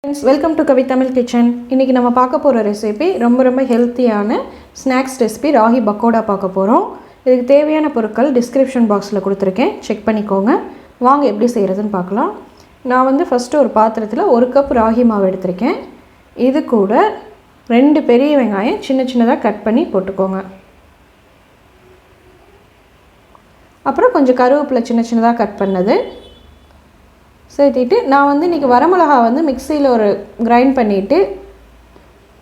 Friends, welcome to Tamil Kitchen. இன்னைக்கு நம்ம பார்க்க போற ரெசிபி ரொம்ப ஹெல்த்தியான ஸ்நாக்ஸ் ரெசிபி ராகி பக்கோடா பார்க்க போறோம். இதுக்கு தேவையான பொருட்கள் டிஸ்கிரிப்ஷன் பாக்ஸ்ல கொடுத்திருக்கேன். செக் பண்ணிக்கோங்க. வாங்க எப்படி செய்யறதுன்னு பார்க்கலாம். நான் வந்து ஃபர்ஸ்ட் ஒரு பாத்திரத்துல 1 கப் ராகி மாவு எடுத்துர்க்கேன். இது கூட 2 பெரிய வெங்காயம் சின்னதா கட் பண்ணி போட்டுக்கோங்க. அப்புறம் கொஞ்சம் கருவேப்பிலை சின்னதா கட் பண்ணது சேர்த்திட்டு நான் வந்து இன்னைக்கு வரமிளகா வந்து மிக்ஸியில் ஒரு கிரைண்ட் பண்ணிட்டு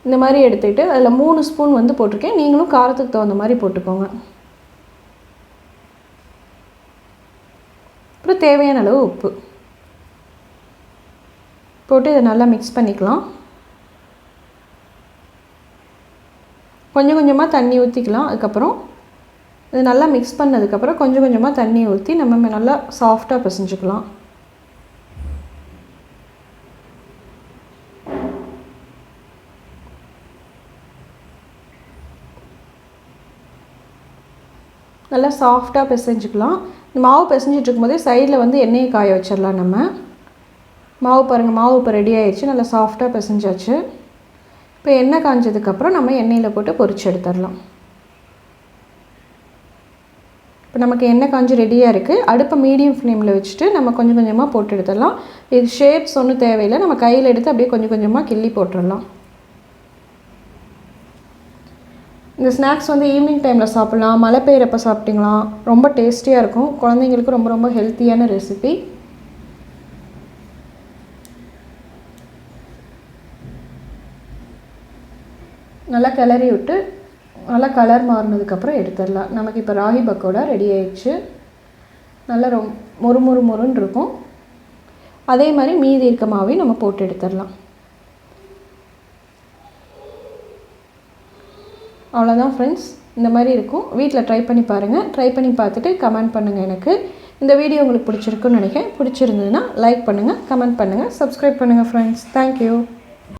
இந்த மாதிரி எடுத்துட்டு அதில் 3 ஸ்பூன் வந்து போட்டுருக்கேன். நீங்களும் காரத்துக்கு தகுந்த மாதிரி போட்டுக்கோங்க. அப்புறம் தேவையான அளவு உப்பு போட்டு இதை நல்லா மிக்ஸ் பண்ணிக்கலாம். கொஞ்சமாக தண்ணி ஊற்றிக்கலாம். அதுக்கப்புறம் இது நல்லா மிக்ஸ் பண்ணதுக்கப்புறம் கொஞ்சமாக தண்ணி ஊற்றி நம்ம நல்லா சாஃப்டாக பிசைஞ்சுக்கலாம். நல்லா சாஃப்டாக பிசைஞ்சுக்கலாம். இந்த மாவு பிசைஞ்சிட்டு இருக்கும்போதே சைடில் வந்து எண்ணெயை காய வச்சிடலாம். நம்ம மாவு பாருங்கள், மாவு இப்போ ரெடி ஆயிடுச்சு. நல்லா சாஃப்டாக பிசைஞ்சாச்சு. இப்போ எண்ணெய் காஞ்சதுக்கப்புறம் நம்ம எண்ணெயில் போட்டு பொரிச்சு எடுத்துடலாம். இப்போ நமக்கு எண்ணெய் காஞ்சி ரெடியாக இருக்குது. அடுப்பை மீடியம் ஃப்ளேமில் வச்சுட்டு நம்ம கொஞ்சமாக போட்டு எடுத்துடலாம். இது ஷேப்ஸ் ஒன்றும் தேவையில்லை. நம்ம கையில் எடுத்து அப்படியே கொஞ்சமாக கிள்ளி போட்டுடலாம். இந்த ஸ்நாக்ஸ் வந்து ஈவினிங் டைமில் சாப்பிட்லாம், மழை பெய்கிறப்ப சாப்பிட்டிங்களாம். ரொம்ப டேஸ்டியாக இருக்கும். குழந்தைங்களுக்கு ரொம்ப ஹெல்த்தியான ரெசிபி. நல்லா கிளறி விட்டு நல்லா கலர் மாறினதுக்கப்புறம் எடுத்துடலாம். நமக்கு இப்போ ராகி பக்கோடா ரெடி ஆயிடுச்சு. நல்லா மொறுன்னு இருக்கும். அதே மாதிரி மீதி இருக்க மாவையும் நம்ம போட்டு எடுத்துடலாம். அவ்வளோதான் ஃப்ரெண்ட்ஸ், இந்த மாதிரி இருக்கும். வீட்டில் ட்ரை பண்ணி பாருங்கள். ட்ரை பண்ணி பார்த்துட்டு கமெண்ட் பண்ணுங்கள். எனக்கு இந்த வீடியோ உங்களுக்கு பிடிச்சிருக்குன்னு நினைக்கிறேன். பிடிச்சிருந்ததுன்னா லைக் பண்ணுங்கள், கமெண்ட் பண்ணுங்கள், சப்ஸ்கிரைப் பண்ணுங்கள் ஃப்ரெண்ட்ஸ். தேங்க்யூ.